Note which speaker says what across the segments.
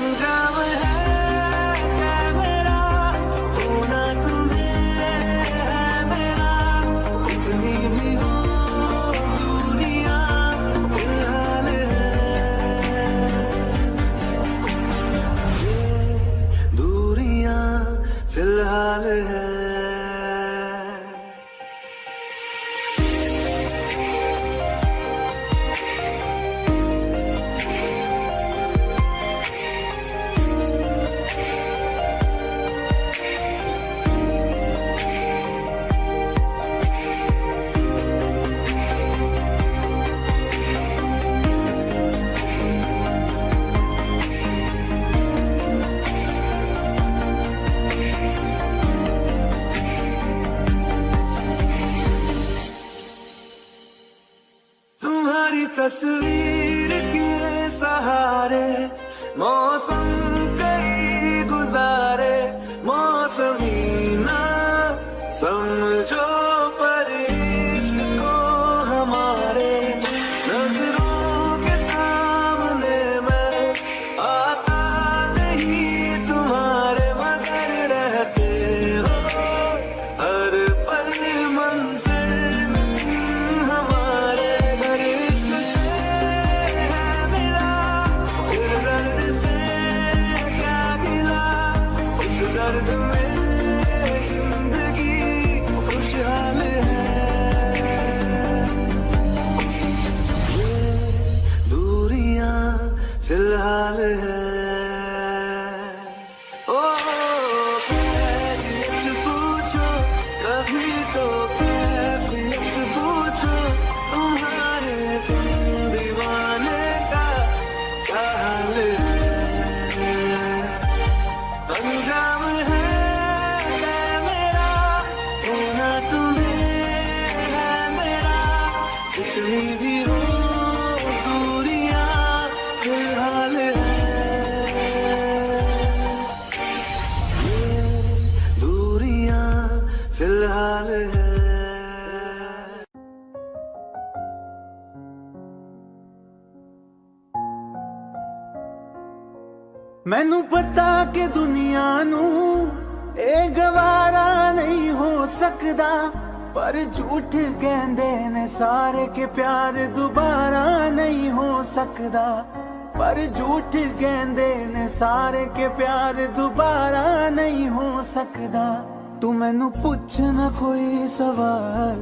Speaker 1: अंजाम है मेरा होना तुम्हें है मेरा, कितनी भी हो दुनिया फिलहाल है, ये दूरियां फिलहाल है। तुम्हारी तस्वीर के सहारे मौसम कई गुजारे, मौसमी ना समझो पर इश्क को हमारे, नजरों के सामने मैं आता नहीं तुम्हारे, मगर रहते हो हर पल मंजिल हमारे, घर इश्क से है मिला फिर दर्द से क्या गिला, इस दर्द में जिंदगी खुशहाल है, ये दूरियां फिलहाल है। ओ कैफियत पूछो कभी तो कैफियत पूछो, तुम्हारे दीवाने का क्या हाल है, अंजाम है मेरा होना तुम्हें है मेरा, जितनी भी हो दूरियां फिलहाल है, ये दूरियां फिलहाल है। मैनू पता कि दुनिया नू ए गवारा नहीं हो सकदा, पर झूठ कहंदे ने सारे के प्यार दोबारा नहीं हो सकदा, पर झूठ कहंदे ने सारे के प्यार दोबारा नहीं हो सकदा। तू मैनू पुछ ना कोई सवाल,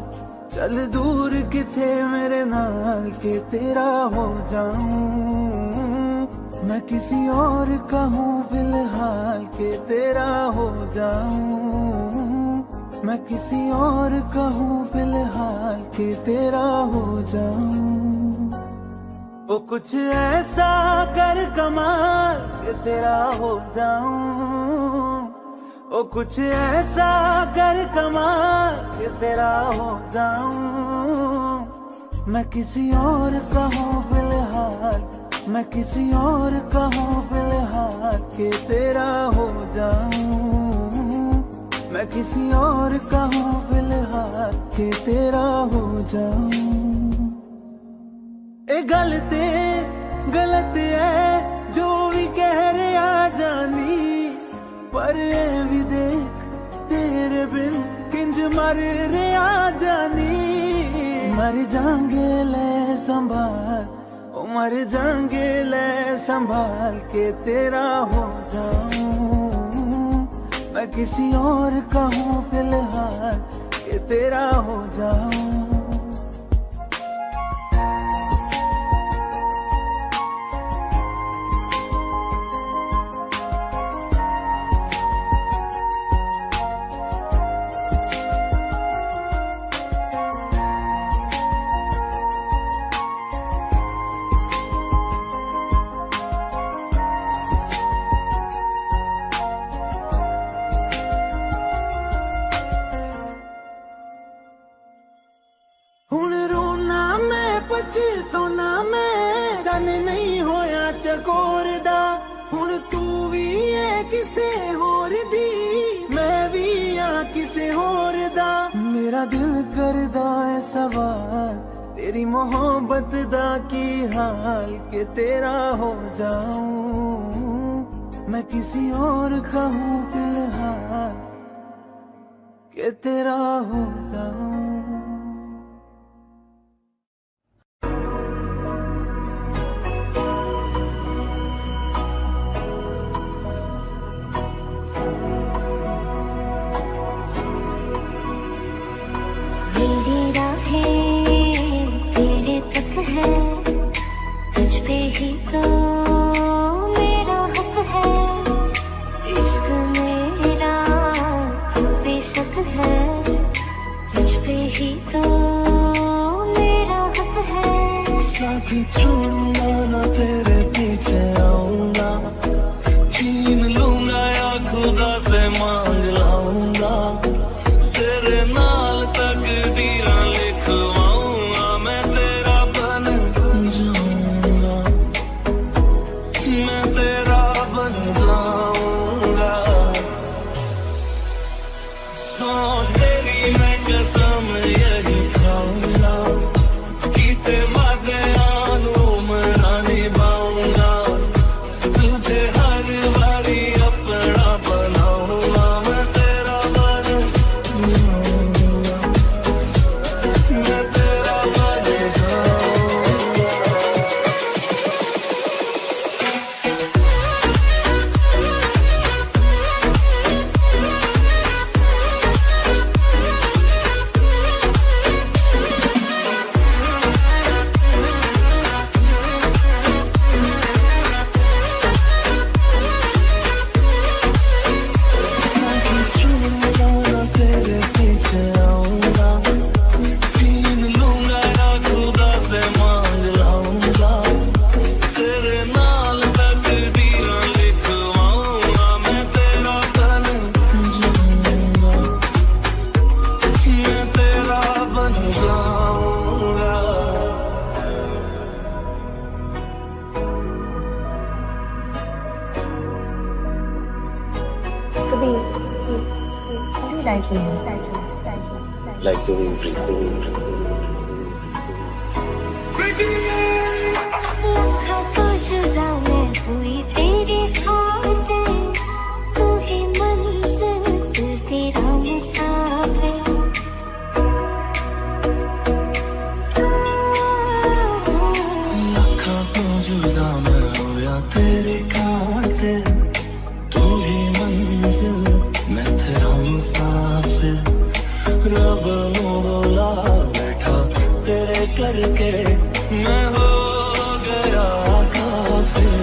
Speaker 1: चल दूर किथे मेरे नाल के तेरा हो जाऊं, मैं किसी और का हूँ फिलहाल के तेरा हो जाऊं, मैं किसी और का हूँ फिलहाल के तेरा हो जाऊं। ओ कुछ ऐसा कर कमाल के तेरा हो जाऊं, ओ कुछ ऐसा कर कमाल के तेरा हो जाऊं, मैं किसी और का हूँ फिलहाल, मैं किसी और का हूँ फिलहाल के तेरा हो जाऊं, मैं किसी और का हूँ फिलहाल के तेरा हो जाऊं। ए गलत है जो भी कह रहे आ जानी, पर ए भी देख तेरे बिन किंज मर रहे आ जानी, मर जाएंगे ले संभाल, ओ मर जाएंगे ले संभाल के तेरा हो जाऊं, मैं किसी और का हूँ फिलहाल के तेरा हो जाऊं। हुण रोना मैं पछताना मैं चन नहीं होया चकोर दा, हुण तू भी है किसे होर दी, मैं भी हाँ किसे होर दा। मेरा दिल करदा है सवाल तेरी मोहब्बत दा की हाल के तेरा हो जाऊं, मैं किसी और का हूँ फिलहाल कि तेरा हो जाऊं।
Speaker 2: मेरी राहें तेरे तक है, तुझ पे ही तो मेरा हक है। इश्क मेरा तू बेशक है, तुझ पे ही तो मेरा हक है।
Speaker 1: साथ छोड़ूंगा ना तेरे पीछे आऊंगा, छीन लूंगा या खुदा से मांग लाऊंगा, तेरे नाल तकदीरां लिखवाऊंगा, मैं तेरा बन जाऊंगा, मैं तेरा बन जाऊंगा। सो तेरी मैं कसम यही खाऊंगा, कीते वादे मना निभाऊंगा, तुझे हर बारी अपना बनाऊंगा, मैं तेरा बन जाऊंगा, मैं तेरा बन जाऊंगा। तेरे पीछे आऊंगा, छीन लूंगा या खुदा से मांग लाऊंगा, तेरे नाल तकदीरां लिखवाऊंगा, मैं तेरा बन जाऊंगा, मैं तेरा बन जाऊंगा।
Speaker 2: कभी like you.
Speaker 3: Like the wind breathe.
Speaker 2: लखा तो जुदा मैं हुई तेरी खातिर, तू ही मंजिल दिल तेरा मुसाफिर।
Speaker 1: लखा तो जुदा मैं होया तेरे खातिर, तू ही मंजिल मैं तेरा मुसाफिर। रब नू बोला बैठा तेरे करके मैं हो गया काफिर।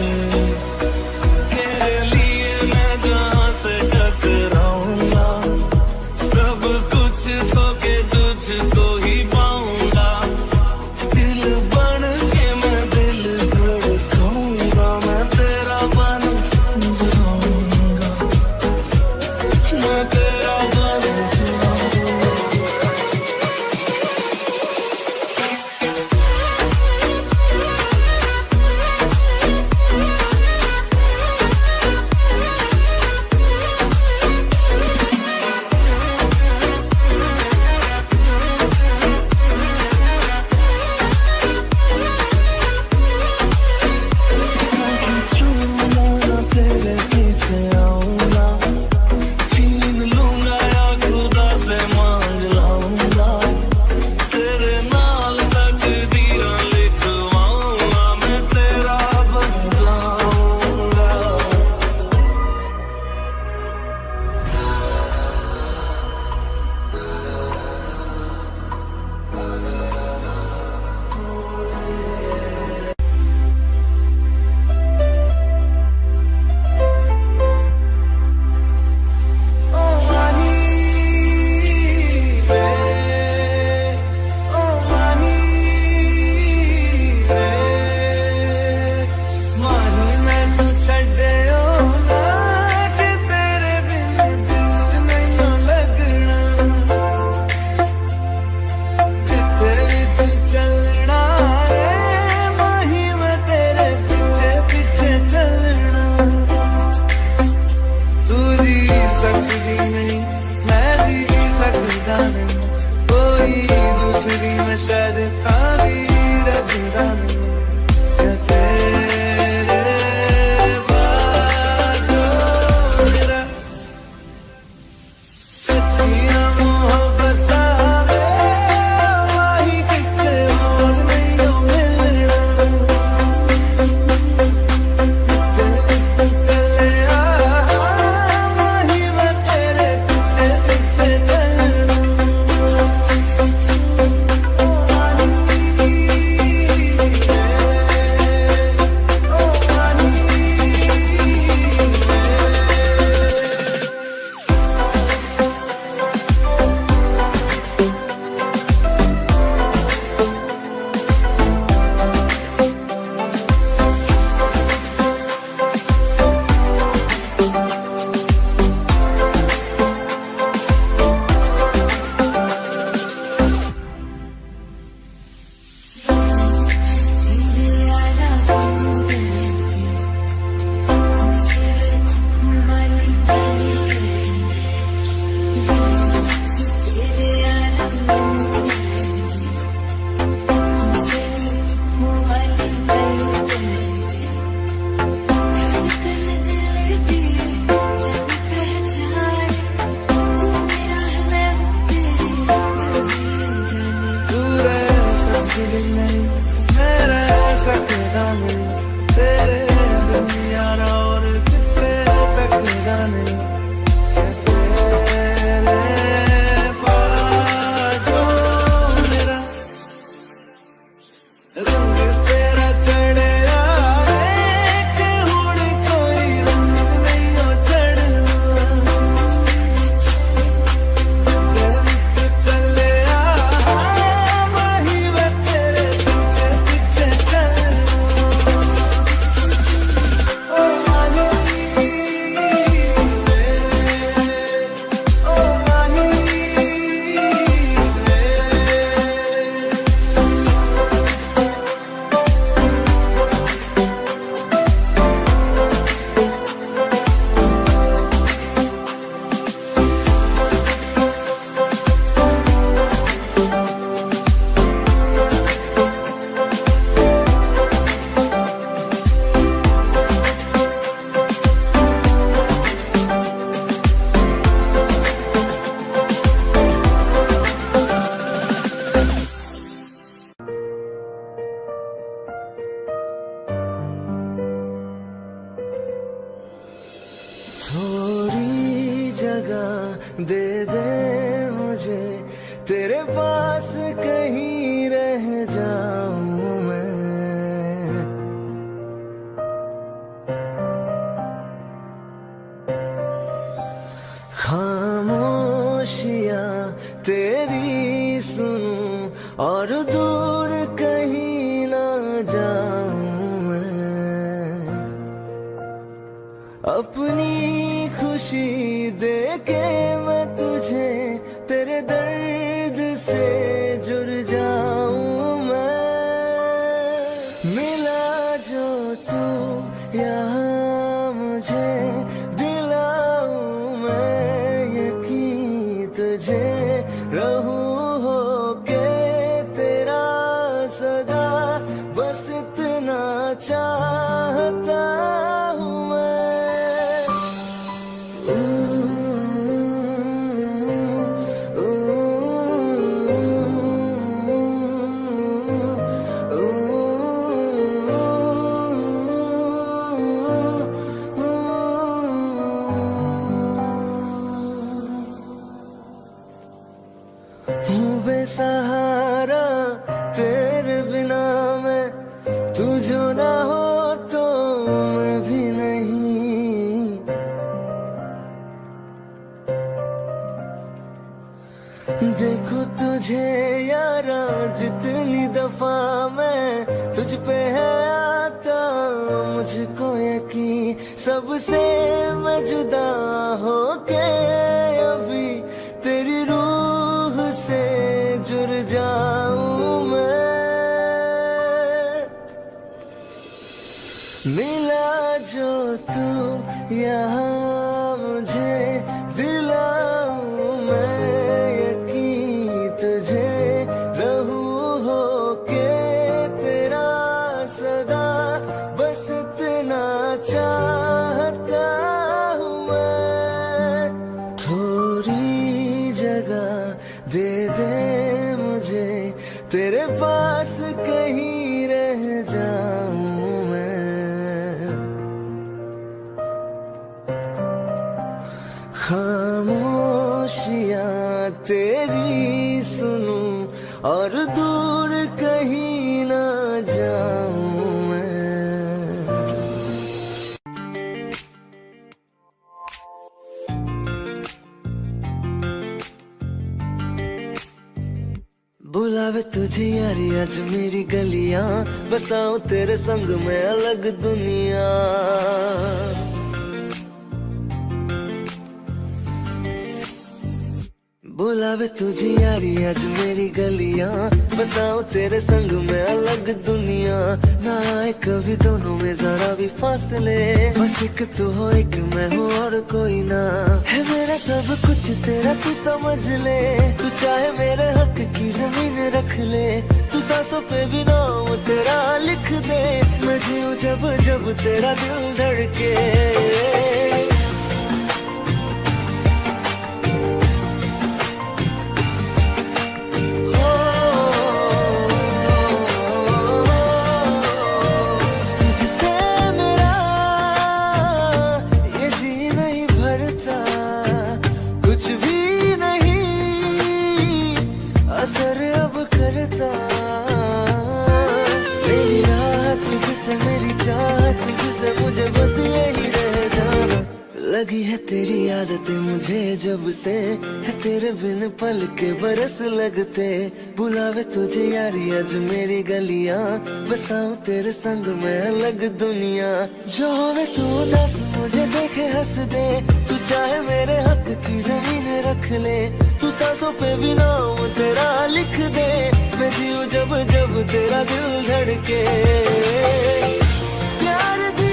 Speaker 4: थोड़ी जगह दे दे मुझे, तेरे पास कहीं रह जाऊं मैं। खामोशियां तेरी सुनूं और दूर कहीं ना जाऊं मैं। अपनी खुशी दे के मैं तुझे तेरे दर्द से जुड़ जाऊं मैं। मिला जो तू यहाँ मुझे, दिलाऊं मैं यकीन तुझे, रहूं होके तेरा सदा, बस इतना चाहता हूँ मैं। हूँ बेसहारा तेरे बिना मैं, तू जो ना हो तो मैं भी नहीं। देखो तुझे यारा जितनी दफा मैं तुझ पे है आता, मुझको यकीन सबसे मैं जुदा होके अभी तेरी रूह से जुड़ जाऊं मैं। मिला जो तू यहाँ मुझे, दिलाऊं मैं यकीन तुझे, रहूं होके तेरा सदा, बस इतना चाहता हूँ मैं। थोड़ी जगह दे दे मुझे, तेरे पास कहीं रह जाऊं मैं। खामोशियां तेरी सुनूं और दूर कहीं ना जाऊं मैं। बुलावे तुझे यारी आज मेरी गलियां, बसाऊं तेरे संग में अलग दुनिया। बुलावे तुझे यारी आज मेरी गलियां, बसाऊं तेरे संग में अलग दुनिया। ना आए कभी दोनों में जरा भी फासले, बस एक तू हो एक मैं हूँ और कोई ना। है मेरा सब कुछ तेरा तू समझ ले, तू चाहे मेरे हक की जमीन रख ले। तू सांसों पे भी नाम तेरा लिख दे, मैं जीऊं जब जब तेरा दिल धड़के। लगी है तेरी आदतें मुझे जब से, है तेरे बिन पल के बरस लगते। बुलावे तुझे यारी आज मेरी गलियां, बसाऊं तेरे संग में अलग दुनिया। जो होवे तू दस मुझे देखे हंस दे, तू चाहे मेरे हक की जमीन रख ले। तू सांसों पे भी नाम तेरा लिख दे, मैं जीऊं जब जब तेरा दिल धड़के। प्यार दी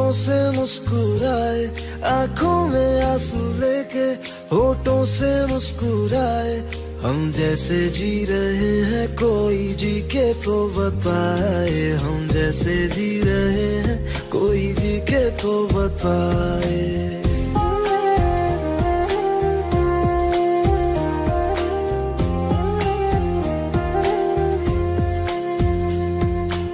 Speaker 4: होठों से मुस्कुराए, आंखों में आंसू लेके होठों से मुस्कुराए। हम जैसे जी रहे हैं कोई जी के तो बताए, हम जैसे जी रहे हैं कोई जी के तो बताए।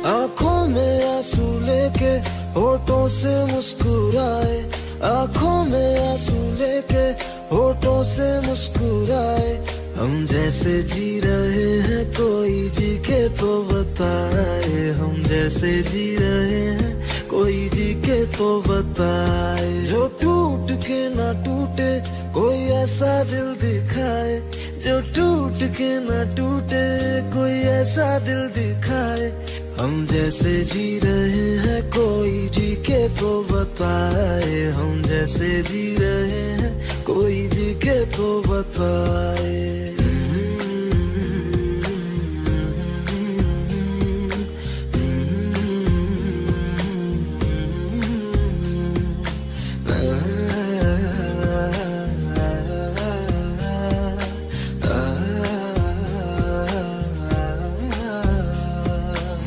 Speaker 4: आंखों में आंसू लेके होठों से मुस्कुराए, आंखों में आंसू लेके होठों से मुस्कुराए। हम जैसे जी रहे हैं कोई जी के तो बताए, हम जैसे जी रहे हैं कोई जी के तो बताए। जो टूट के ना टूटे कोई ऐसा दिल दिखाए, जो टूट के ना टूटे कोई ऐसा दिल दिखाए। हम जैसे जी रहे हैं कोई जी के तो बताए, हम जैसे जी रहे हैं कोई जी के तो बताए।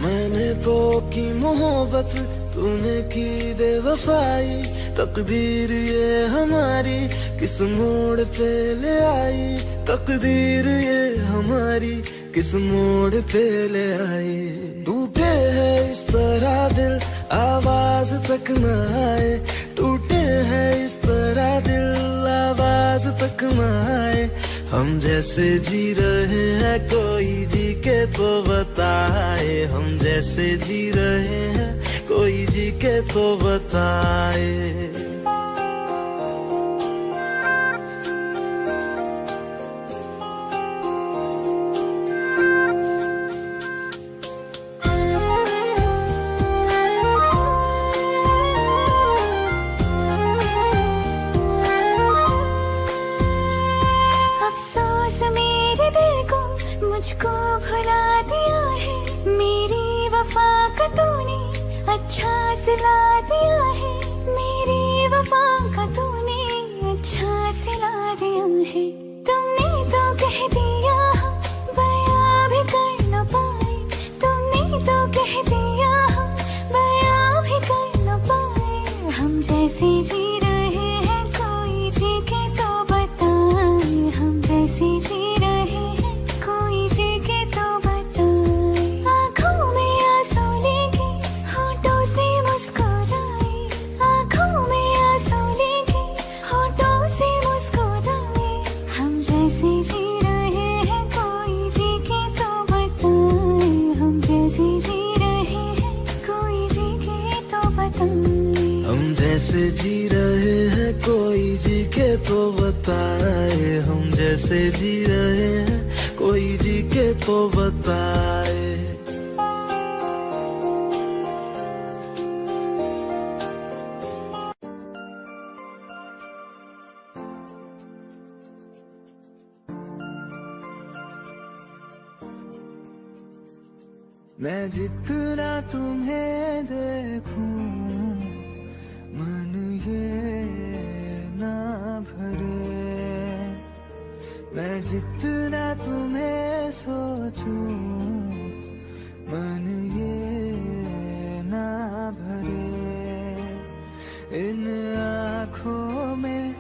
Speaker 4: मैंने तो की मोहब्बत, तूने की बेवफाई। तकदीर ये हमारी किस मोड़ पे ले आई, तकदीर ये हमारी किस मोड़ पे ले आई। टूटे है इस तरह दिल आवाज तक न आए, टूटे है इस तरह दिल आवाज तक न आए। हम जैसे जी रहे हैं कोई जी के तो बताए, हम जैसे जी रहे हैं कोई जी के तो बताए।
Speaker 2: अफसोस मेरे दिल को मुझको भुला दिया है, मेरी वफा का तूने अच्छा सिला दिया है, मेरी वफा का तूने अच्छा सिला दिया है। तुमने तो कह दिया हम बयां भी कर न पाए, तुमने तो कह दिया हम बयां भी कर न पाए। हम जैसे जी रहे हैं कोई जी के तो बताए, हम जैसे जी रहे हैं कोई जी के तो बताए। आंखों में आंसू लेके होठों से मुस्कुराए, आंखों में आंसू लेके होठों से मुस्कुराए। हम जैसे जी रहे हैं कोई जी के तो बताए, हम जैसे जी रहे हैं कोई जी के तो बताए।
Speaker 4: हम जैसे जी रहे हैं कोई जी के तो बताए, हम जैसे जी रहे हैं कोई जी के तो बताए।
Speaker 1: मैं जितना तुम्हें देखूं मन ये ना भरे, मैं जितना तुम्हें सोचूं मन ये ना भरे। इन आँखों में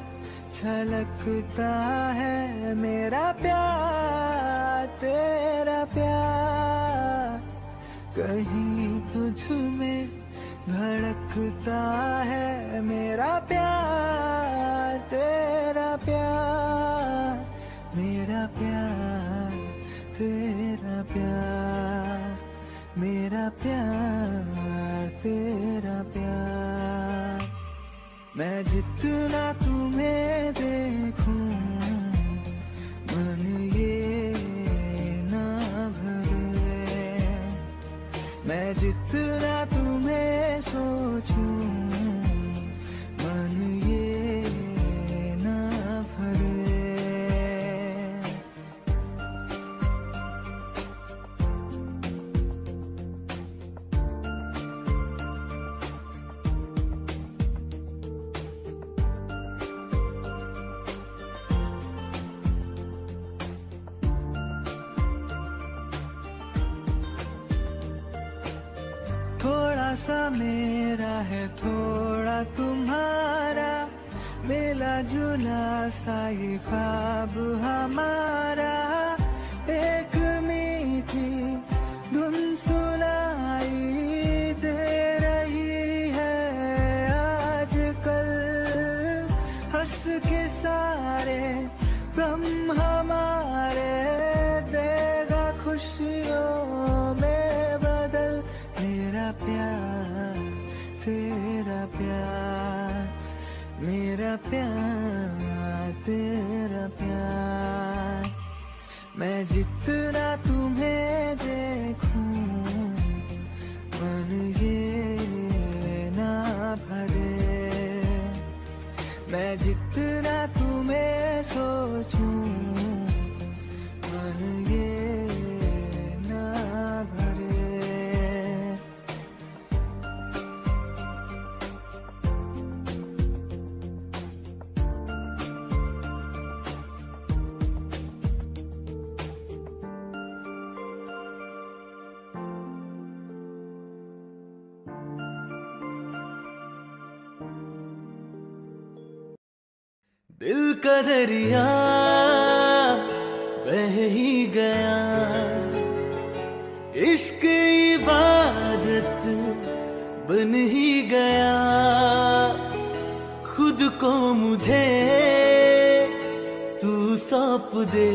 Speaker 1: छलकता है मेरा प्यार, तेरा प्यार। कहीं तुझ में धड़कता है मेरा प्यार, तेरा प्यार। मेरा प्यार तेरा प्यार, मेरा प्यार तेरा प्यार। मैं जितना तुम्हें देखूं मन ये ना भरे, मैं जितना तुम्हें सोचूं मन ये ना भरे। सा मेरा है थोड़ा तुम्हारा, मिला जुला सा ये ख्वाब हमारा। एक मीठी धुन सुनाई दे रही है आजकल, हंस के सारे ब्रह्म हमारे देगा खुशियों में बदल। मेरा प्यार तेरा प्यार, मेरा प्यार तेरा प्यार। मैं जितना तुम्हें देखूं मन ये ना भरे, मैं जितना तुम्हें सोचूं मन ये ना भरे। दिल का दरिया बह ही गया, इश्क इबादत बन ही गया। खुद को मुझे तू सौंप दे,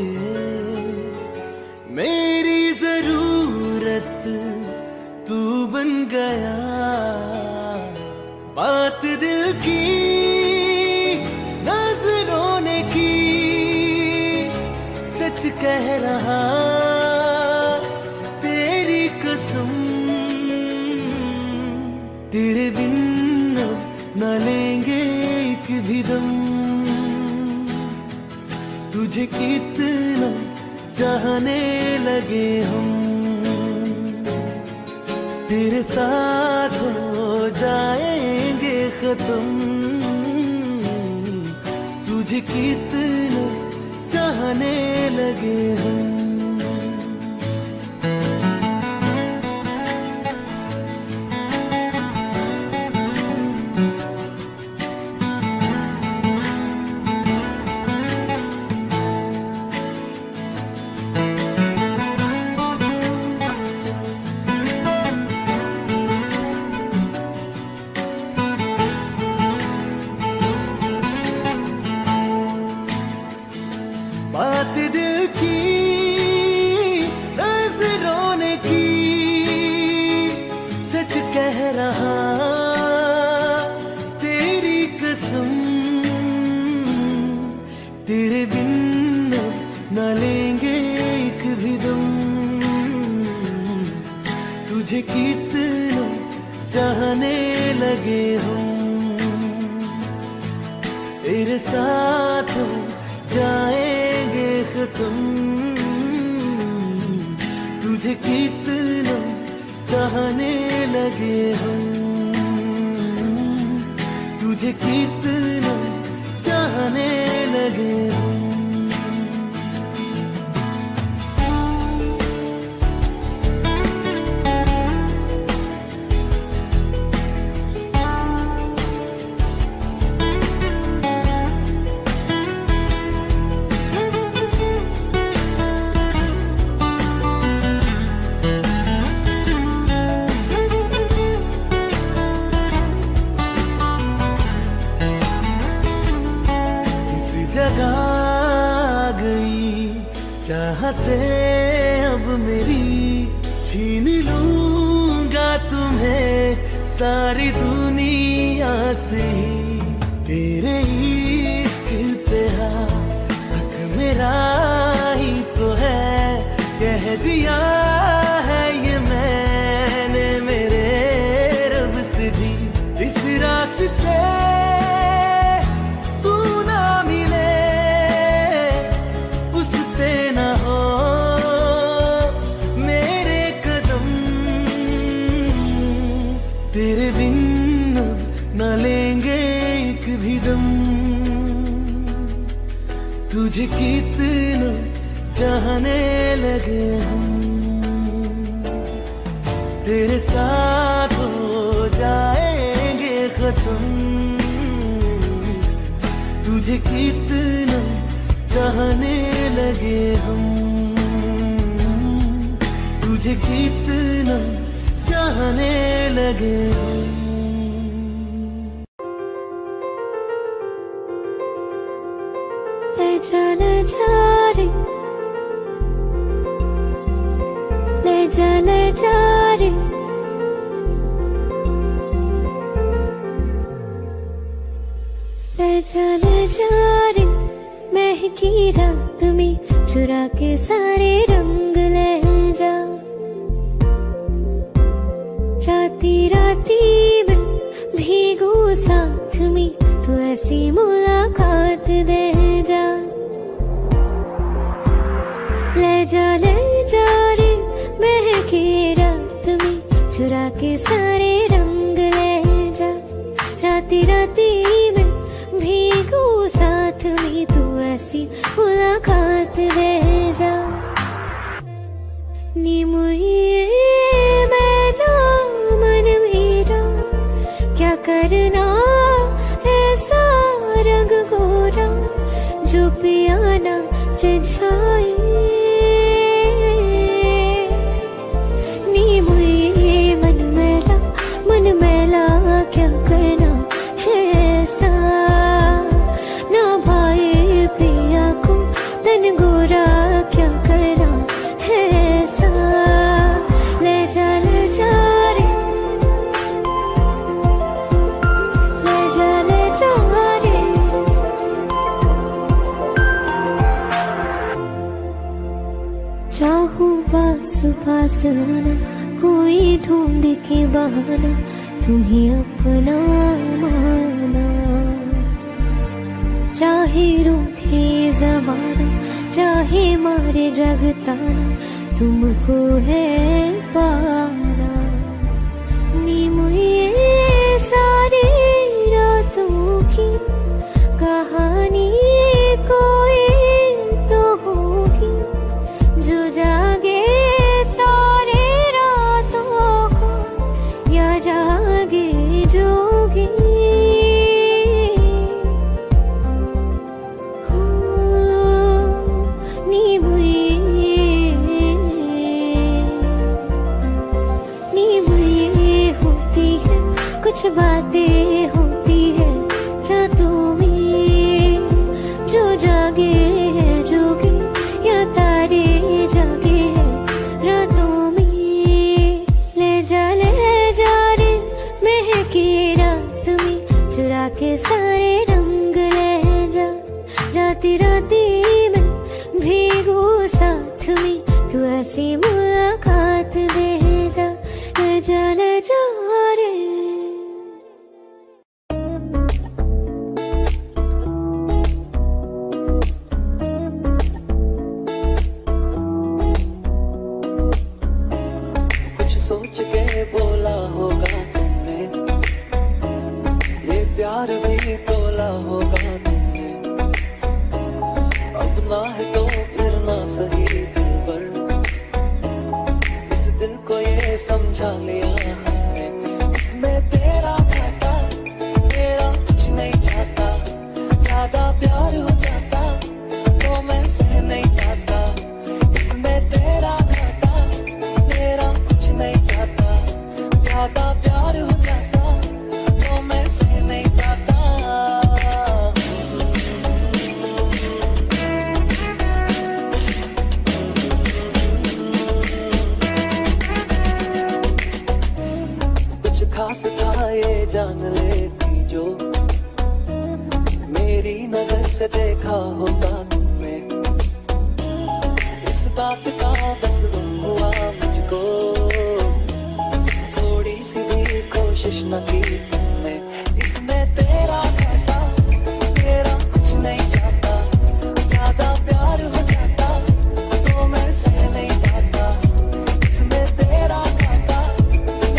Speaker 1: मेरी जरूरत तू बन गया। बात दिल की नजरों ने की, सच कह रहा तेरी कसम। तेरे बिन अब न लेंगे एक भी दम, तुझे कितना चाहने लगे हम। तेरे साथ हो जाएंगे खत्म, तुझे कितना चाहने लगे हम। बात दिल की नजरों ने की, सच कह रहा तेरी कसम। तेरे बिन न लेंगे एक भी दम, तुझे कितना चाहने लगे हम। तेरे साथ जाएंगे खत्म, तुझे कितना चाहने लगे हम। तुझे कितना चाहने लगे हम। जगा गई चाहते अब मेरी, छीन लूंगा तुम्हें सारी दुनिया से। तेरे इश्क पे हक मेरा ही तो है, कह दिया है ये मैंने मेरे रब से भी। इस रास्ते तेरे बिन न लेंगे एक भी दम, तुझे कितना चाहने लगे हम। तेरे साथ हो
Speaker 4: तुझे कितना चाहने लगे हम, तुझे कितना चाहने लगे हम।
Speaker 2: ले जा रे, ले जा रे, ले जा रे, महकी रात में चुरा के सारे रंग ले जा। राती राती में भीगू साथ में, तू ऐसी मुलाकात दे जा। ले जा रे, महकी रात में चुरा के सारे रंग ले जा। राती राती में भीगू साथ में, तू ऐसी मुलाकात दे जा। नी मुझे मैना मन मेरा क्या करना ऐसा रंग गोरा, जो पियाना रिझाए। नी मुझे मन मैला क्या करना है ऐसा, ना भाई पिया को तन गोरा क्या करना है ऐसा। ले जा रे, ले जा रे। चाहूं पास पास आना, कोई ढूंढ के बहाना, तुम्हें अपना माना। चाहे रूठे जमाना, चाहे मारे जगताना, तुमको है पाना। नी मुझे सारी रातों की कहानी कोई तो होगी, जो जागे तारे रातों को, या जागे जोगी। नी मुझे होती है कुछ बातें होती है रातों में, जो जागे है जोगी, या तारे जागे है रातों में। ले जा रे, महकी रात में चुरा के सारे रंग ले जा। राती राती में भीगू साथ में, तू ऐसी मुलाकात दे जा। ले जा रे।
Speaker 4: कुछ सोच के बोला होगा तुमने, ये प्यार भी तोला होगा तुमने। अब ना है तो फिर ना सही दिल पर, इस दिल को ये समझा लिया हमने। इसमें तेरा घाटा, मेरा कुछ नहीं चाहता। ज्यादा प्यार हो जाता तो मैं सह नहीं पाता। इसमें तेरा घाटा, मेरा कुछ नहीं चाहता। ज्यादा प्यार हो जाता तो मैं सह नहीं पाता। कुछ खास था ये जान लेती जो, मेरी नजर से देखा होता तुमने। इस बात का बस गम हुआ मुझको, थोड़ी सी भी कोशिश न की तुमने। इसमें तेरा घाटा, मेरा कुछ नहीं चाहता। ज्यादा प्यार हो जाता तो मैं सह नहीं पाता। इसमें तेरा घाटा,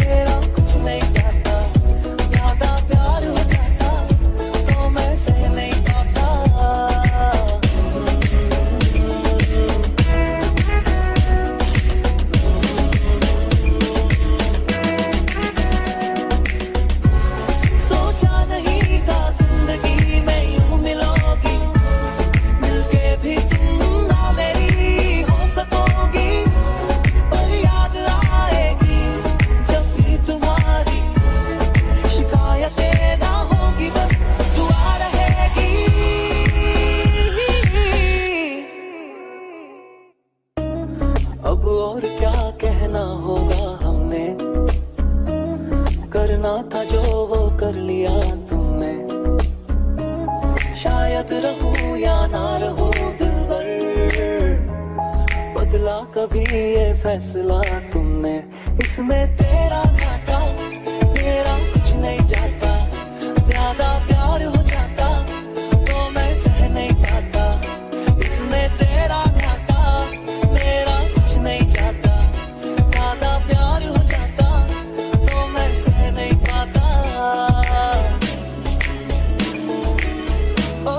Speaker 4: मेरा कुछ नहीं चाहता। ज्यादा प्यार हो जाता तो मैं सह नहीं पाता।
Speaker 1: अब और क्या कहना होगा हमने, करना था जो वो कर लिया तुमने। शायद रहूं या ना रहूं दिलबर, बदला कभी ये फैसला तुमने। इसमें तेरा घाटा मेरा कुछ नहीं जाता, ज्यादा प्यार हो जाता तो मैं सह नहीं पाता। इसमें तेरा घाटा मेरा कुछ नहीं जाता, ज्यादा प्यार हो जाता तो मैं सह नहीं पाता। ओ,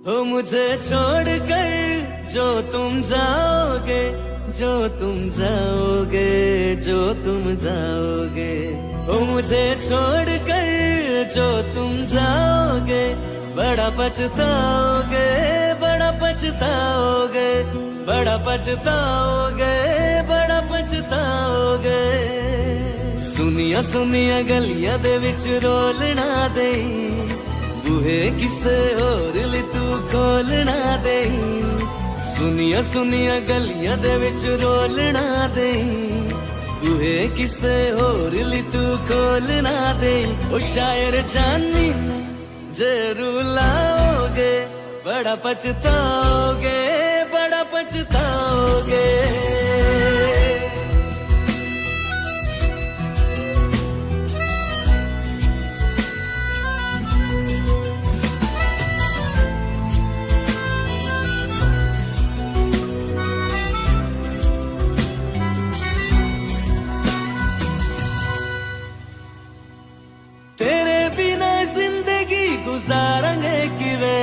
Speaker 1: हो मुझे छोड़कर जो तुम जाओगे, जो तुम जाओगे, जो तुम जाओगे। हो मुझे छोड़कर जो तुम जाओगे, बड़ा पछताओगे, बड़ा पछताओगे, बड़ा पछताओगे, बड़ा पछताओगे। सुनिया सुनिया गलियां दे विच रोलना दे, बूहे किसे होर ली तू खोलना दे। सुनिया सुनिया गलियां दे विच रोलना दे, बूहे किसे होर ली तू खोलना दे। ओ शायर जानी जरूर लाओगे, बड़ा पछताओगे, बड़ा पछताओगे। तेरे बिना जिंदगी गुजारेंगे किवे,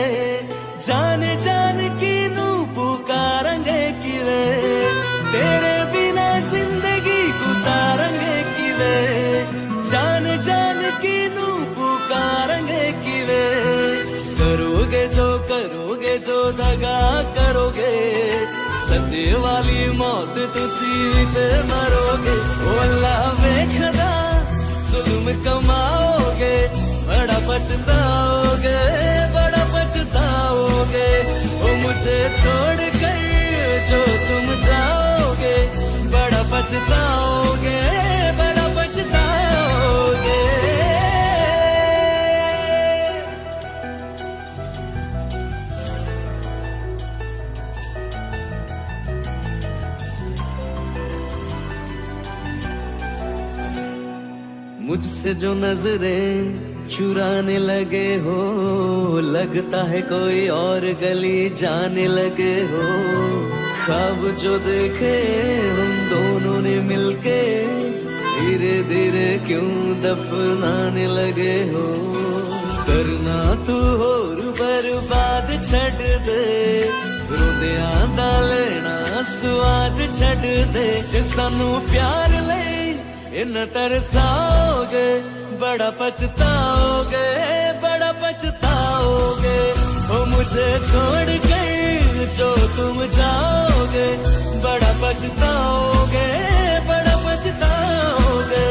Speaker 1: जाने जान की नू पुकारेंगे किवे। तेरे बिना जिंदगी गुजारेंगे किवे, जाने जान की नू पुकारेंगे किवे। करोगे जो दगा करोगे, सजे वाली मौत तुसी भी ते मरोगे। ओ अल्लाह वेखदा जुल्म कमाओगे, बड़ा पछताओगे, बड़ा पछताओगे। ओ मुझे छोड़ कर जो तुम जाओगे, बड़ा पछताओगे, बड़ा पछताओगे। मुझसे जो नजरें चुराने लगे हो, लगता है कोई और गली जाने लगे हो। ख्वाब जो देखे हम दोनों ने मिलके, धीरे धीरे क्यों दफनाने लगे हो। करना तू होर बर्बाद छड़ दे, रोदियां दा लेना स्वाद छड़ दे। जे सानू प्यार ले इन तरसाओगे, बड़ा पछताओगे, बड़ा पछताओगे। ओ मुझे छोड़ कर जो तुम जाओगे, बड़ा पछताओगे, बड़ा पछताओगे।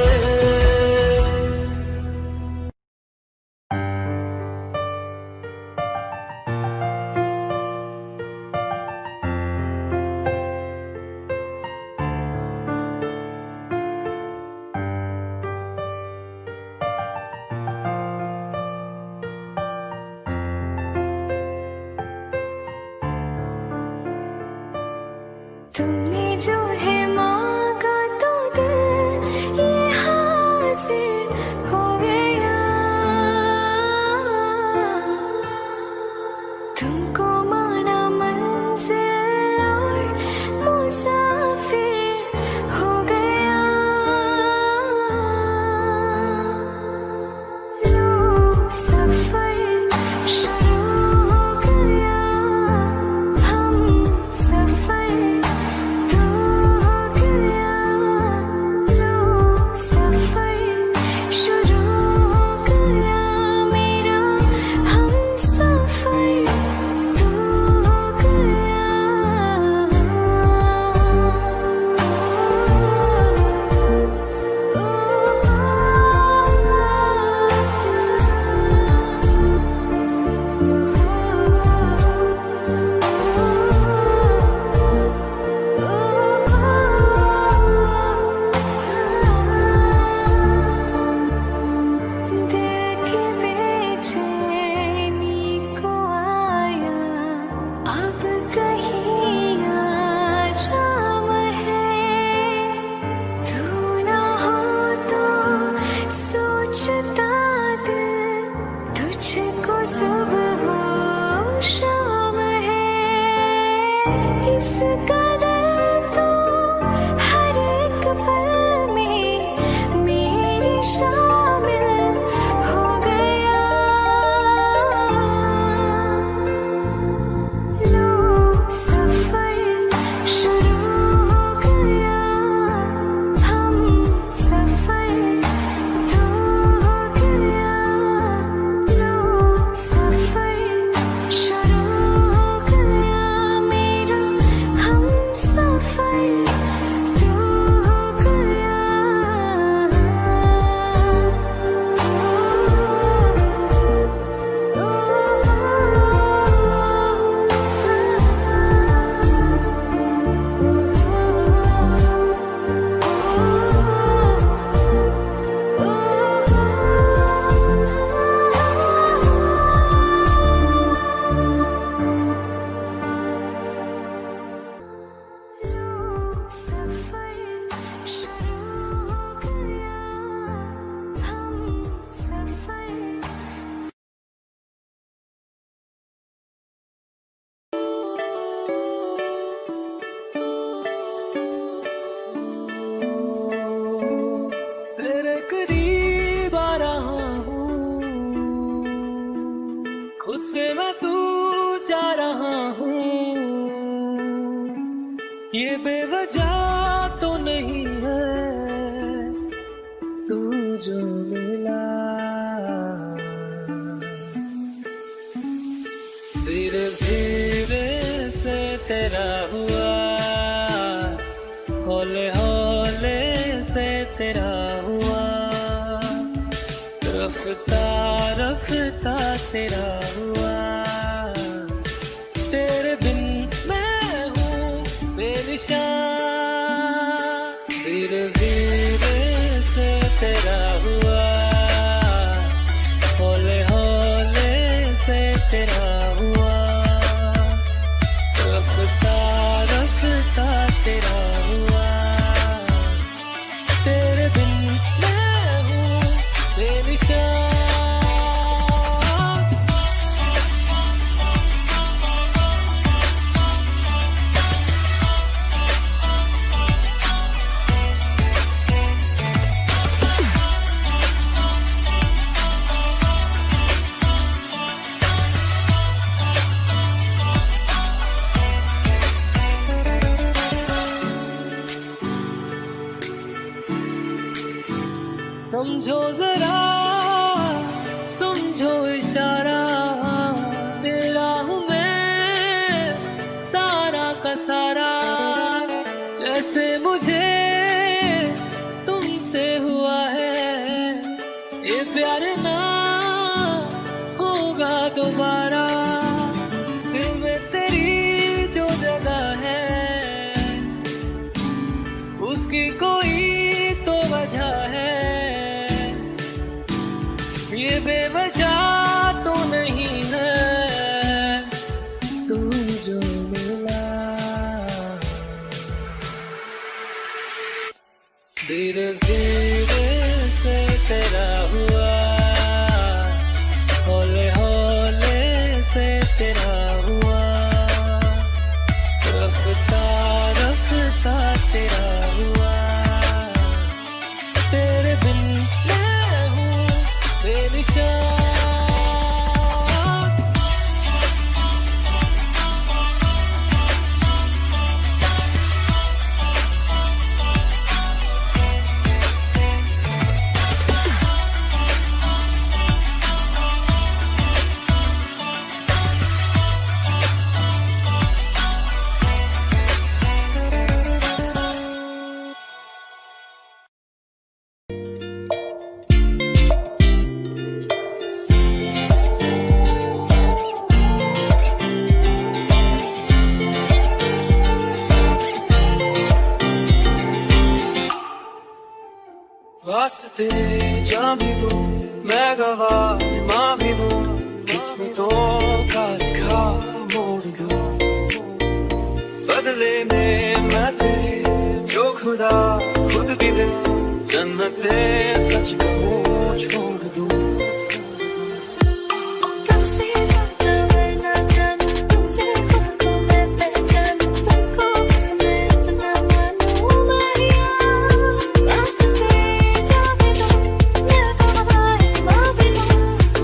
Speaker 2: तुमने जो है मांगा तो दिल ये हासिल हो गया। तुमको माना मंजिल और
Speaker 1: वजह तो नहीं है तू जो मिला, धीरे धीरे से तेरा हुआ, हौले हौले से तेरा हुआ, रफ्ता रफ्ता तेरा हुआ, तेरे बिन मैं हूँ बेनिशान, धीरे धीरे से तेरा हुआ, हौले हौले से तेरा हुआ, रफ्ता रफ्ता तेरा हुआ, तेरे बिन मैं हूँ बेनिशान। समझो जरा समझो इशारा, तेरा हूँ मैं सारा का सारा, जैसे मुझे तुमसे हुआ है ये प्यार ना होगा दोबारा, दिल में तेरी जो जगह है उसकी कोई तो वजह है, ये बेवजह तो नहीं है तू जो मिला, धीरे धीरे से तेरा हुआ, हौले हौले से तेरा हुआ, रफ्ता रफ्ता तेरा हुआ, तेरे बिन मैं हूँ बेनिशान। वास्ते जा भी दूं मैं गवाह माँ भी दूं, किस्मतों का लिखा मोड़ दूं, बदले में मैं तेरे जो खुदा खुद भी दे, जन्नते सच कहूँ छोड़ दूं।
Speaker 2: तुमसे ज्यादा मैं ना जानूं, तुमसे खुद को मैं पहचानूं, तुमको बस मैं इतना मानूं मारिया, वास्ते जा भी दूं मैं गवाह माँ भी दूं,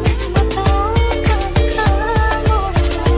Speaker 2: किस्मतों का लिखा मोड़ दूं।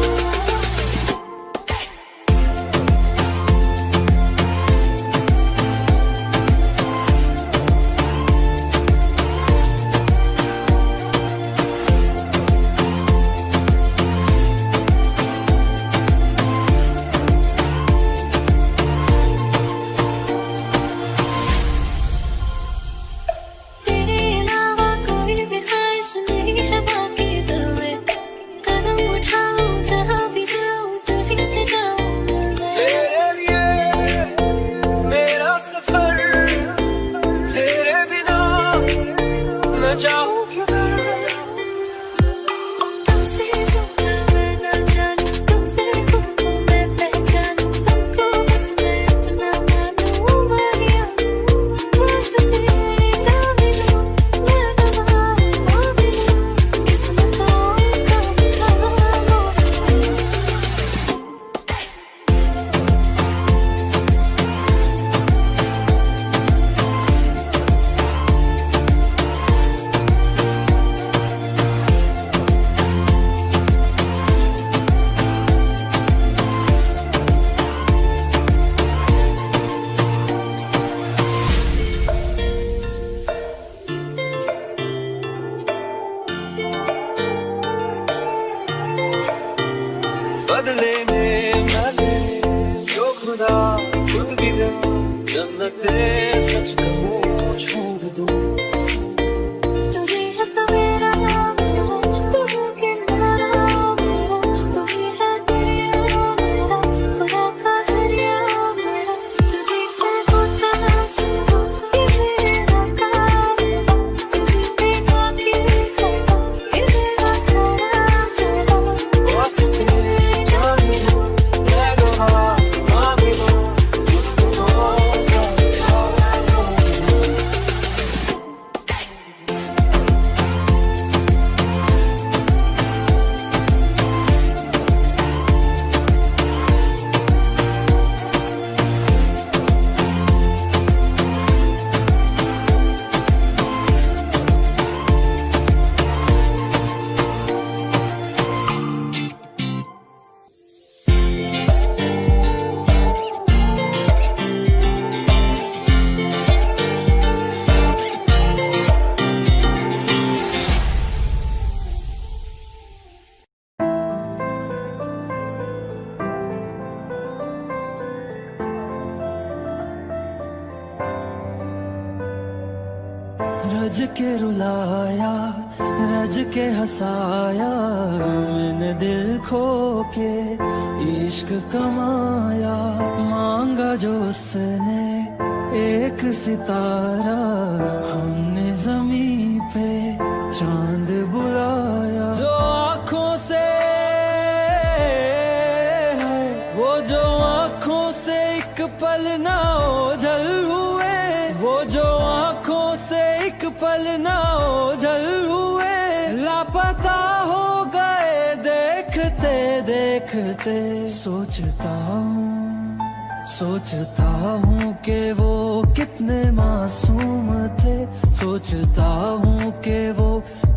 Speaker 1: भी दूं, जन्नते सच कहूँ छोड़ दूं।
Speaker 2: तुझे है सवेरा मेरा, तू है किनारा मेरा, तू ही है दरिया मेरा, खुदा का जरिया मेरा। तुझे से होता शुरू ये मेरा कारवां, तुझे पे जाके खत्म ये मेरा सारा जहां।
Speaker 1: वास्ते जान दूं, मैं गवाह मांग लूं, जिसको दो
Speaker 4: रज के रुलाया, रज के हंसाया, मैंने दिल खो के इश्क कमाया। मांगा जो उसने एक सितारा, हमने जमीन पे चांद बुलाया। जो आँखों से है, वो जो आँखों से एक पल ना ओझल हुए, वो जो आँखों से एक पल ना ओझल हुए, लापता हो गए देखते देखते। सोचता हूँ कि वो कितने मासूम थे, सोचता हूँ कि वो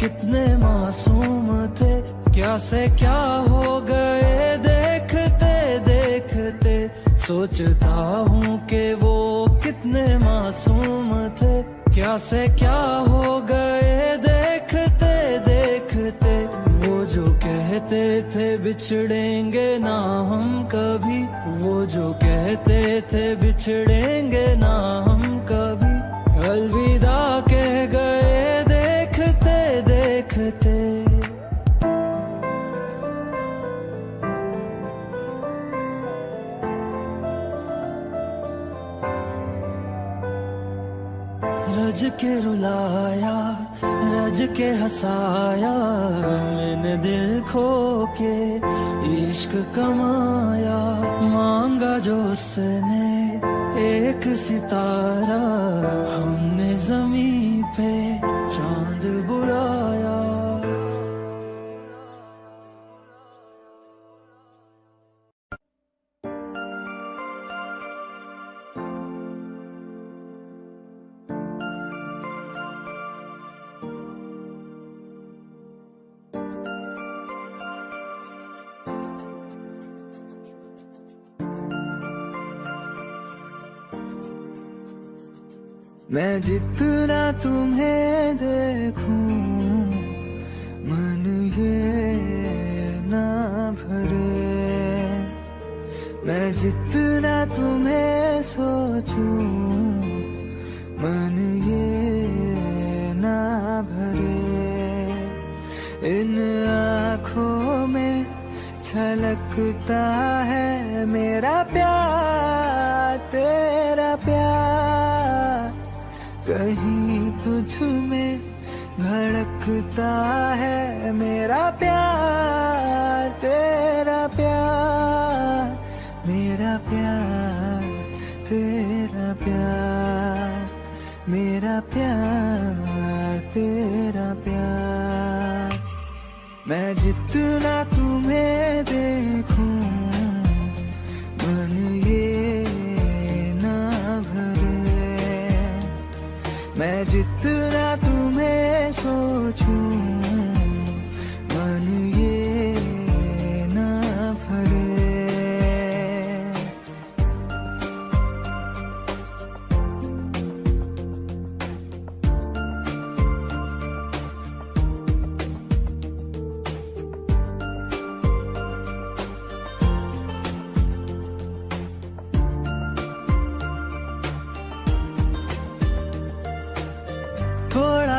Speaker 4: कितने मासूम थे। क्या से क्या हो गए देखते देखते। सोचता हूँ कि वो कितने मासूम थे, क्या से क्या हो गए देखते देखते। वो जो कहते थे बिछड़ेंगे ना हम कभी, वो जो कहते थे बिछड़ेंगे ना हम कभी, अलविदा कह गए देखते देखते। रज के रुलाया, रज के हंसाया, मैंने दिल खो के इश्क कमाया। मांगा जो उसने एक सितारा, हमने जमीन पे चांद बुलाया।
Speaker 1: मैं जितना तुम्हें देखूं, मन ये ना भरे। मैं जितना तुम्हें सोचूं, मन ये ना भरे। इन आँखों में छलकता है मेरा प्यार, तेरा प्यार। कहीं तुझ में धड़कता है मेरा प्यार, तेरा प्यार। मेरा प्यार, तेरा प्यार, मेरा प्यार, तेरा प्यार। मैं जितना तुम्हें देखूं, मन ये ना भरे। मैं जितना तुम्हें सोचूं, मन ये ना भरे।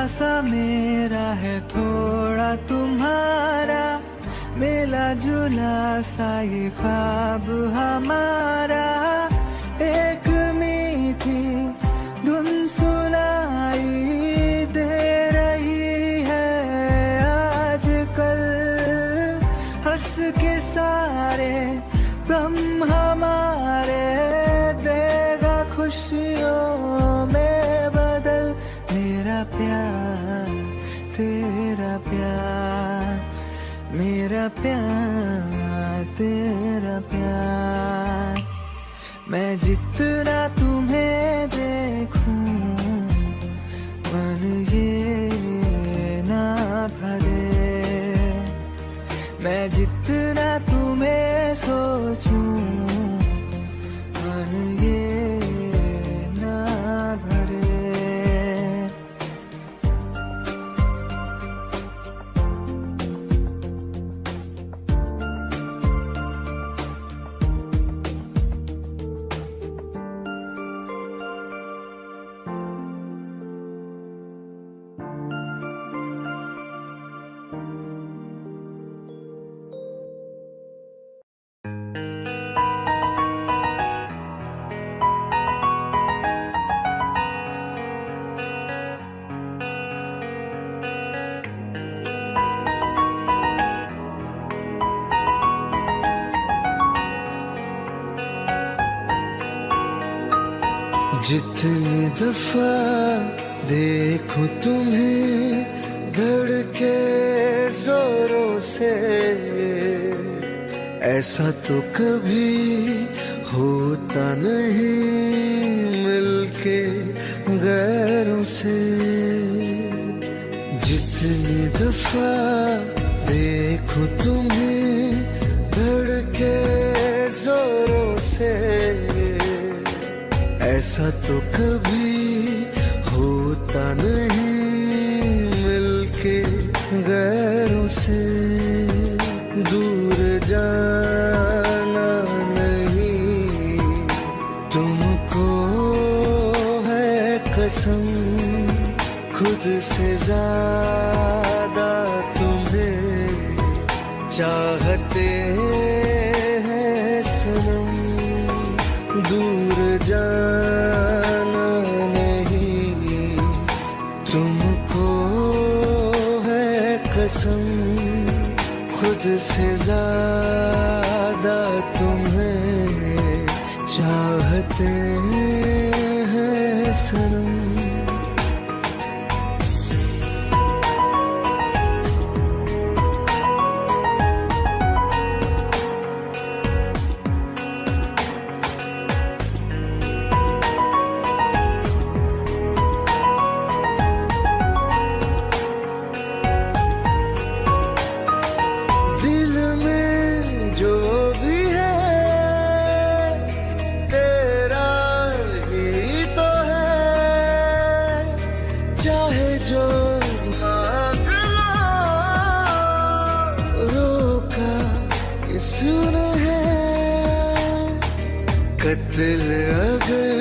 Speaker 1: सा मेरा है थोड़ा तुम्हारा, मिला जुला सा ये ख्वाब हमारा। एक मीठी धुन सुनाई दे रही है आजकल, हंस के सारे गम हमारे देगा खुशियों में बदल। मेरा प्यार तेरा प्यार, मेरा प्यार तेरा प्यार। मैं जितना तुम्हें देखूं मन ये ना भरे, मैं जितना तुम्हें सोचूं मन ये ना भरे। जितनी दफा देखूं तुम्हें धड़के जोरों से, ऐसा तो कभी होता नहीं मिलके गैरों से। जितनी दफा देखूं तुम्हें धड़के जोरों से, ऐसा तो कभी होता नहीं मिलके गैरों से। दूर जाना नहीं तुमको है कसम, खुद से ज्यादा तुम्हें चाहते हैं सनम। दूर जाना नहीं तुमको है कसम, खुद से ज्यादा तुम्हें चाहते हैं सनम। कत्ल अगर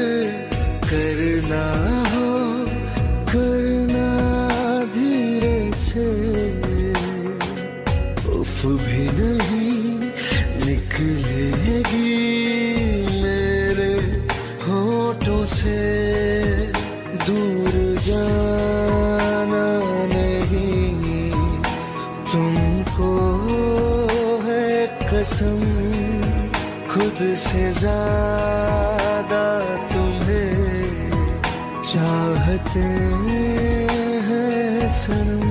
Speaker 1: करना हो करना धीरे से, उफ भी नहीं निकलेगी मेरे होठों से। दूर जाना नहीं तुमको है कसम, खुद से ज्यादा तुम्हें चाहते हैं सनम।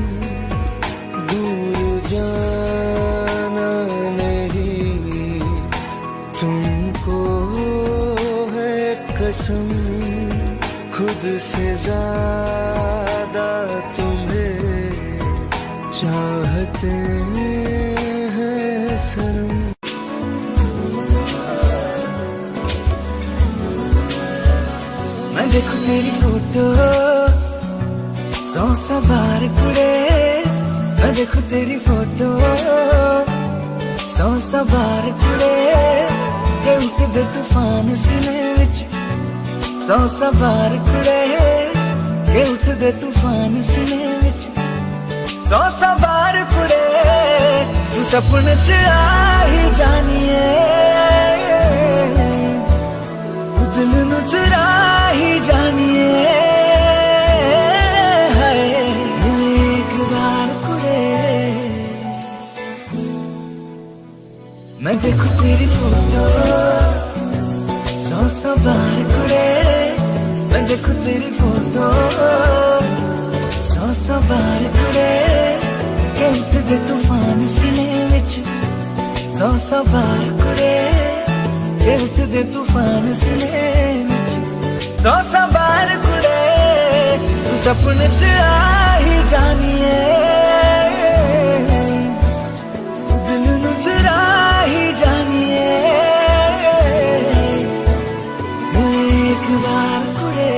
Speaker 1: दूर जाना नहीं तुमको है कसम, खुद से ज्यादा तुम्हें चाहते हैं सनम। मैं देखूं तेरी फोटो 100 बार कुड़े, मैं देखूं तेरी फोटो 100 बार कुड़े, ते उठदे तूफान सीने विच 100 बार कुड़े,
Speaker 4: के उठदे तूफान सीने विच 100 बार कुड़े तू सपने च आ ही जानिए तू दिल नू चुरा ही जानिए हाय मिले एक बार कुड़े मैं देखूं तेरी फोटो 100 बार कुड़े मैं देखूं तेरी फोटो 100 बार कुड़े के उठदे तूफान सीने विच 100 बार कुड़े के उठदे तूफान सीने विच 100 बार कुड़े तू सपने च आ ही जानिए तू दिल नू चुरा ही जानिए मिले एक बार कुड़े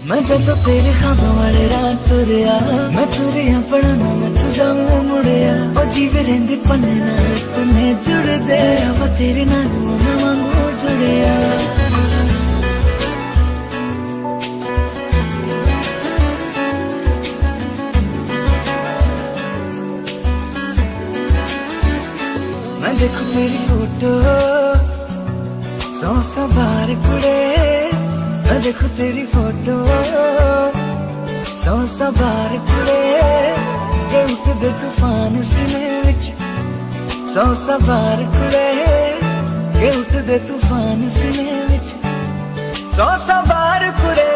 Speaker 4: मैं जब तेरे ख्वाबों वाले रात तुरिया मैं तुरिया पढ़ना मैं तुझा मुड़िया और जीवे रेंदे पन्ने नाल पन्ने जुड़दे रवा तेरे नाल मैं वांगू जुड़िया मैं देखूं तेरी फोटो 100 बार कुड़े मैं देखूं तेरी फोटो 100 बार कुड़े के उठदे तूफान सीने विच 100 बार कुड़े के उठदे तूफान सीने विच 100 बार कुड़े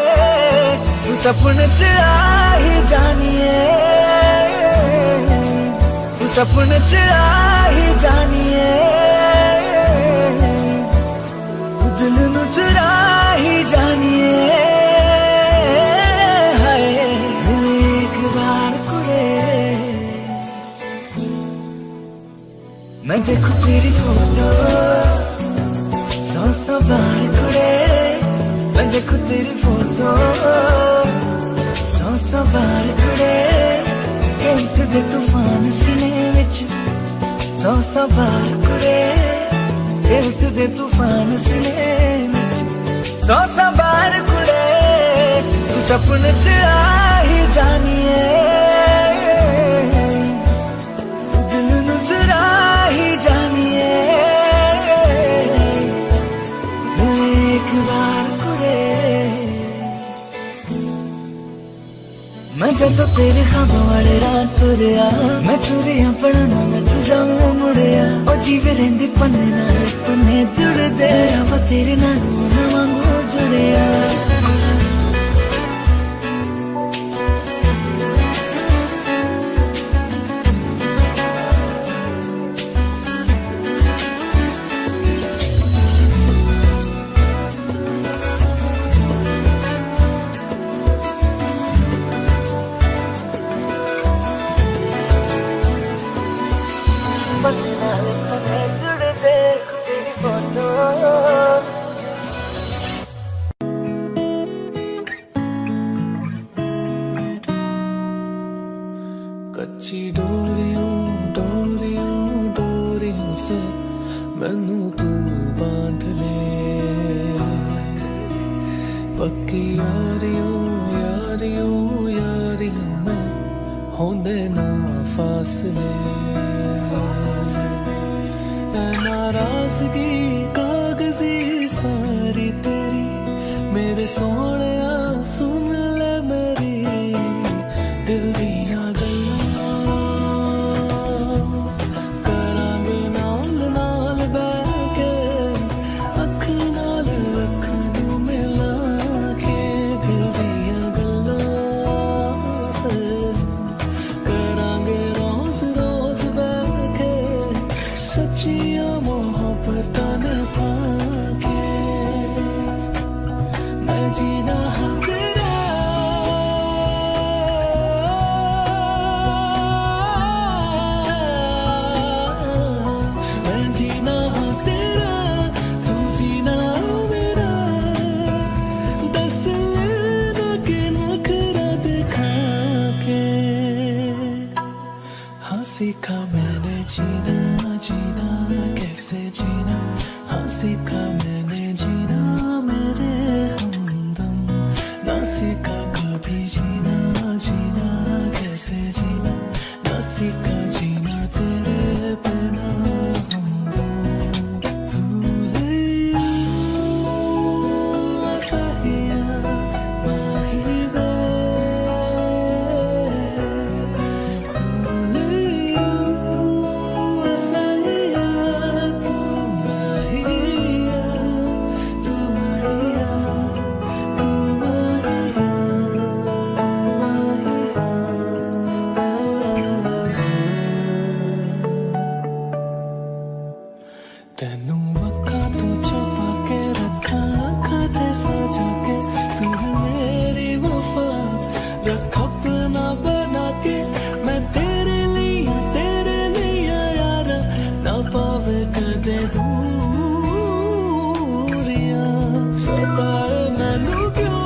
Speaker 4: तू सपने च आ ही जानिए तू सपने च आ ही जानिए तू दिल नू चुरा ही जानिए हाय मिले एक बार कुड़े मैं देखूं तेरी फोटो 100 बार कुड़े मैं देखूं तेरी फोटो 100 बार कुड़े के उठदे तूफान सीने विच 100 बार कुड़े के उठदे तूफान सीने विच 100 बार कुड़े तू सपने च आ ही जानिए तू दिल नू चुरा ही जानिए मिले एक बार कुड़े मैं जब तेरे ख्वाबों वाले रात तुरिया मैं तुरिया पढ़ना मैं तुझा मुड़िया और जीवे रेंदे पन्ने नाल पन्ने जुड़दे रवा तेरे नाल मैं वांगू जुड़िया पन्ने नाल पन्ने जुड़दे तेरी फोटो
Speaker 1: कच्ची डोरियों डोरियों डोरियों से मैनू तू बांध ले पक्की यारियों यारियों यारियों में होंदे ना फासले नाराजगी कागजी सारी तेरी मेरे सोने सुन ले मेरी दिल दिया गल्लां करांगे नाल नाल बैठ के अख नाल अख नू मिला के दिल दिया गल्लां करांगे रोज रोज बैठ के सच्चियां मोहब्बतां निभा के मैं जीना हाँ तेरा मैं जीना हाँ तेरा तू जीना मेरा दस लेना के नखरा दिखा के हाँ सीखा मैंने जीना जीना कैसे जीना हाँ सीखा मैंने जीना मेरे
Speaker 4: बचा के तू है मेरी वफा, रख अपना बना के मैं तेरे लिए यारा, ना पावे कदे दूरियां, सताए मैनू क्यों।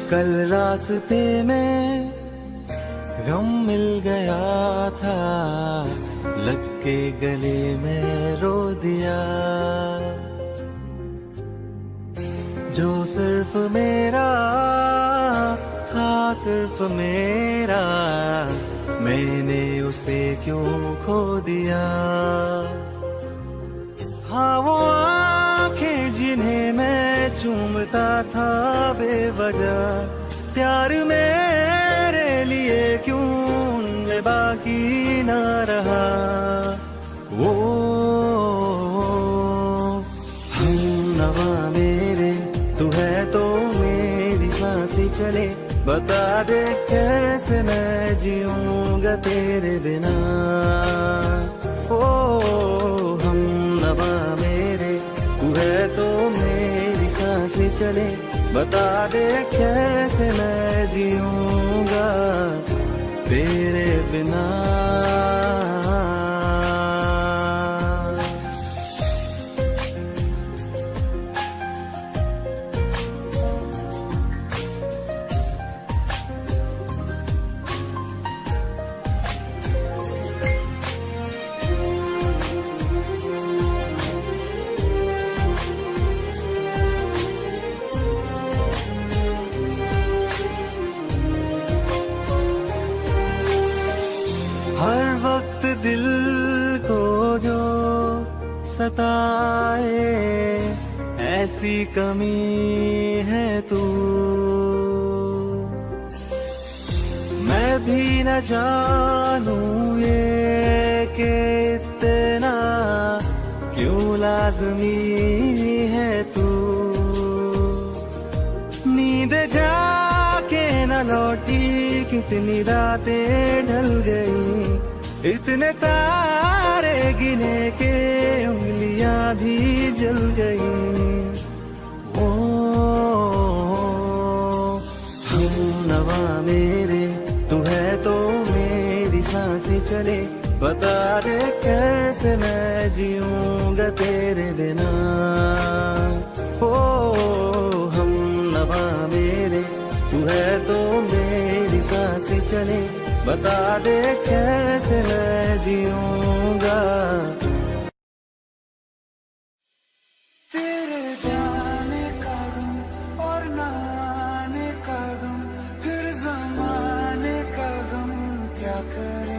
Speaker 1: कल रास्ते में गम मिल गया था, लग के गले में रो दिया, जो सिर्फ मेरा था सिर्फ मेरा, मैंने उसे क्यों खो दिया। हाँ वो आंखें जिन्हें मैं चूमता था बेवजह, प्यार मेरे लिए क्यों उनमें बाकी ना रहा। वो हम नवा मेरे तू है तो मेरी सांसें चले, बता दे कैसे मैं जीऊंगा तेरे बिना। ओ हम नवा मेरे तू है तो मेरी सांसें चले, बता दे कैसे मैं जीऊंगा तेरे बिना। हर वक्त दिल को जो सताए, ऐसी कमी है तू। मैं भी न जानूं ये कि इतना क्यों लाज़मी है तू। नींद जाके न लौटी कितनी रातें ढल गई, इतने तारे गिने के उंगलियां भी जल गई। ओ हम नवा मेरे तू है तो मेरी सांसें चले, बता दे कैसे मैं जीऊंगा तेरे बिना। ओ हम नवा मेरे तू है तो मेरी सांसें चले, बता दे कैसे मैं जीऊंगा तेरे जाने का गम और ना आने का गम, फिर ज़माने का गम क्या करें।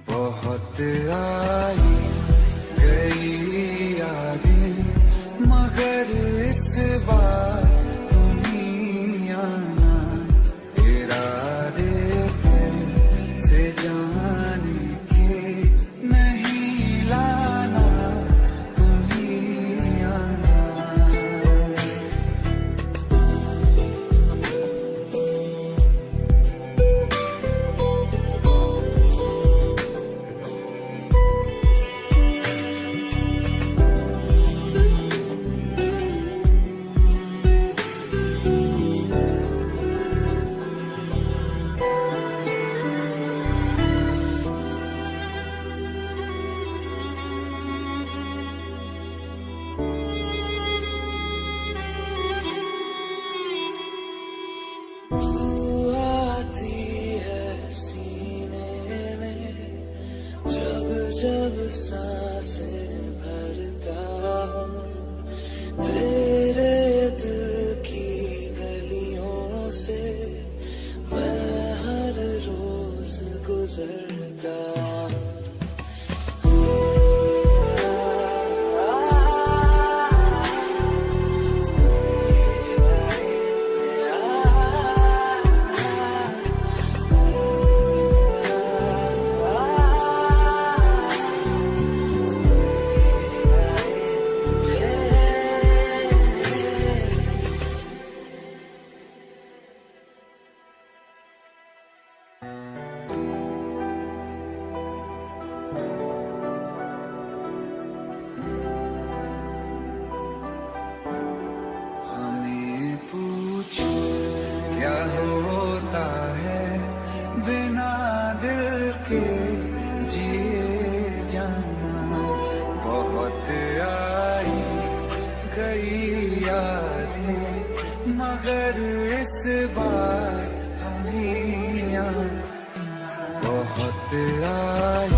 Speaker 1: बहुत आई गई यादें मगर इस बार तुम ही आना, इरादे से जाने के नहीं लाना, तुम ही आना। आती है सीने में जब जब सांसें भर
Speaker 4: तेरे दिल की गलियों से मैं हर रोज गुजरता
Speaker 1: क्या होता है बिना दिल के जिए जाना। बहुत आई गई यादें मगर इस बार हम बहुत आई